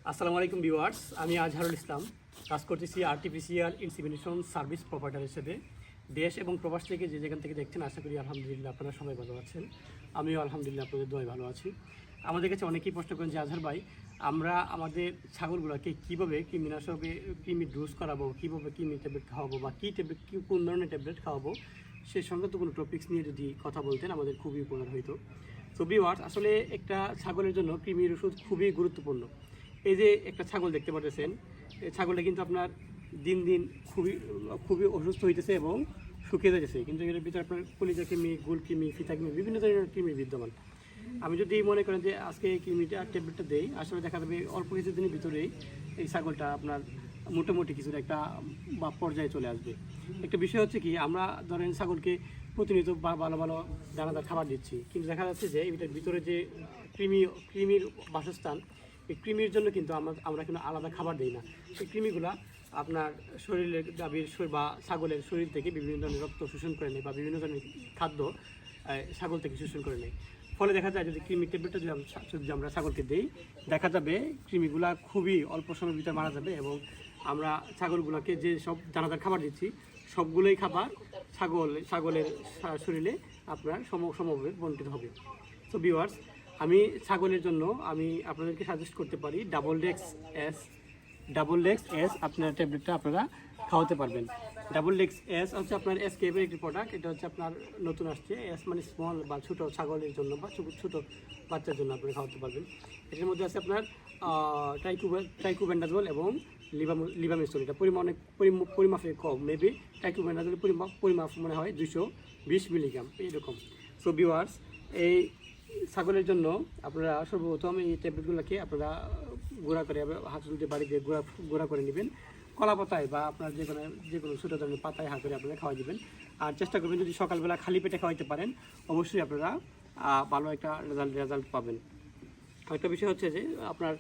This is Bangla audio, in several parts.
আসসালামু আলাইকুম ভিউয়ার্স, আমি আজহারুল ইসলাম কাজ করতেছি আর্টিফিশিয়াল ইনসেমিনেশন সার্ভিস প্রোভাইডারের সাথে। দেশ এবং প্রবাস থেকে যে যেখান থেকে দেখছেন, আশা করি আলহামদুলিল্লাহ আপনারা সবাই ভালো আছেন। আমিও আলহামদুলিল্লাহ আপনাদের দোয়ায় ভালো আছি। আমাদের কাছে অনেকেই প্রশ্ন করেন যে আজহার ভাই, আমরা আমাদের ছাগলগুলোকে কীভাবে কৃমিনাশকে কৃমি ডোজ করাবো, কীভাবে কৃমি ট্যাবলেট খাওয়াবো বা কী ট্যাবলেট কোন ধরনের ট্যাবলেট খাওয়াবো, সেই সংক্রান্ত কোনো টপিক্স নিয়ে যদি কথা বলতেন আমাদের খুবই উপকার হইতো। তো ভিউয়ার্স, আসলে একটা ছাগলের জন্য কৃমির ওষুধ খুবই গুরুত্বপূর্ণ। এই যে একটা ছাগল দেখতে পাচ্ছেন, এই ছাগলটা কিন্তু আপনার দিন দিন খুবই অসুস্থ হইতেছে এবং শুকিয়ে যাচ্ছে, কিন্তু এর ভিতরে আপনার কলিজা কৃমি, গুল কৃমি, ফিতা কৃমি, বিভিন্ন ধরনের কৃমি বিদ্যমান। আমি যদি মনে করেন যে আজকে এই কৃমিটা ট্যাবলেটটা দেই, আসলে দেখা যাবে অল্প কিছুদিনের ভিতরেই এই ছাগলটা আপনার মোটামুটি কিছুর একটা বা পর্যায়ে চলে আসবে। একটা বিষয় হচ্ছে কি, আমরা ধরেন ছাগলকে প্রতিনিয়ত ভালো ভালো দানাদার খাবার দিচ্ছি, কিন্তু দেখা যাচ্ছে যে এটার ভিতরে যে কৃমির বাসস্থান, এই কৃমির জন্য কিন্তু আমরা কিন্তু আলাদা খাবার দিই না। এই কৃমিগুলা আপনার শরীরের গাভীর বা ছাগলের শরীর থেকে বিভিন্ন ধরনের রক্ত শোষণ করে নেয় বা বিভিন্ন ধরনের খাদ্য ছাগল থেকে শোষণ করে নেয়। ফলে দেখা যায় যদি কৃমি ট্যাবলেটটা যদি আমরা ছাগলকে দিই, দেখা যাবে কৃমিগুলা খুবই অল্প সময়ের ভিতরে মারা যাবে এবং আমরা ছাগলগুলোকে যে সব দানাদার খাবার দিচ্ছি, সবগুলোই খাবার ছাগলের শরীরে আপনার সমভাবে বণ্টিত হবে। তো ভিউয়ার্স, আমি ছাগলের জন্য আমি আপনাদেরকে সাজেস্ট করতে পারি ডাবল ডেক্স এস আপনার ট্যাবলেটটা আপনারা খাওয়াতে পারবেন। ডাবল ডেক্স এস হচ্ছে আপনার এসকেএফের একটি প্রোডাক্ট। এটা হচ্ছে আপনার নতুন আসছে। এস মানে স্মল বা ছোটো ছাগলের জন্য বা ছোটো বাচ্চার জন্য আপনারা খাওয়াতে পারবেন। এটার মধ্যে আছে আপনার ট্রাইকোবেন্ডাজোল এবং লিভামেসল। এটা পরিমাপে কম, মেবি ট্রাইকোবেন্ডাজোলের পরিমাপ মনে হয় 220 মিলিগ্রাম এরকম। সো ভিউয়ার্স, এই ছাগলের জন্য আপনারা সর্বপ্রথম এই ট্যাবলেটগুলোকে আপনারা গুঁড়া করে হাঁটুতে বাড়িতে গুঁড়া করে নেবেন, কলা পাতায় বা আপনার যে কোনো ছোটো ধরনের পাতায় হাত করে আপনারা খাওয়া দেবেন। আর চেষ্টা করবেন যদি সকালবেলা খালি পেটে খাওয়াইতে পারেন, অবশ্যই আপনারা ভালো একটা রেজাল্ট পাবেন। আরেকটা বিষয় হচ্ছে যে আপনার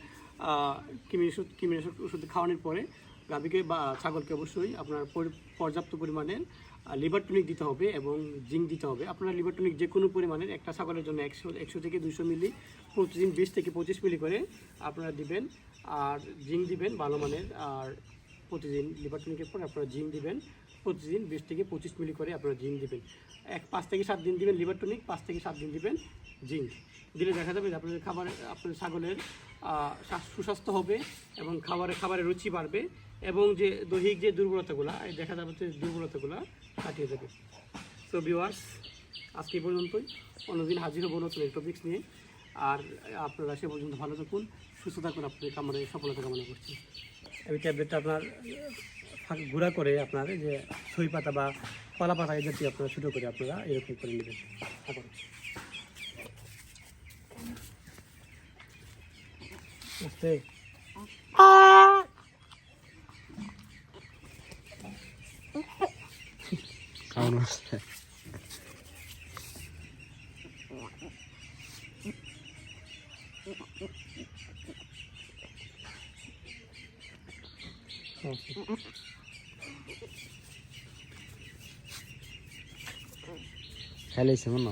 কৃমির ওষুধ খাওয়ানোর পরে গাভীকে বা ছাগলকে অবশ্যই আপনার পর্যাপ্ত পরিমাণের লিভার টনিক দিতে হবে এবং জিঙ্ক দিতে হবে। আপনারা লিভার টনিক যে কোনো পরিমাণের, একটা ছাগলের জন্য 100 থেকে 200 মিলি প্রতিদিন 20 থেকে 25 মিলি করে আপনারা দিবেন। আর জিঙ্ক দিবেন ভালো মানের। আর প্রতিদিন লিভার টনিকের পর আপনারা জিঙ্ক দিবেন, প্রতিদিন 20 থেকে 25 মিলি করে আপনারা জিঙ্ক দিবেন। 5 থেকে 7 দিন দিবেন লিভার টনিক, 5 থেকে 7 দিন দিবেন জিঙ্ক। দিলে দেখা যাবে যে আপনার ছাগলের সুস্বাস্থ্য হবে এবং খাবারের রুচি বাড়বে এবং যে দৈহিক যে দুর্বলতাগুলো দেখা যাবে যে দুর্বলতাগুলো কাটিয়ে যাবে। তো ভিউয়ার্স, আজকে এই পর্যন্তই। অন্যদিন হাজির হবো নতুন টপিক্স নিয়ে। আর আপনারা সে পর্যন্ত ভালো থাকুন, সুস্থ থাকুন, আপনাদের কামনায় সফলতা কামনা করছি। এই ট্যাবলেটটা আপনার গুঁড়া করে আপনার যে ছই পাতা বা কলা পাতা এই জাতীয় আপনারা ছোটো করে আপনারা এরকম করে নেবেন। খেলেছে মনে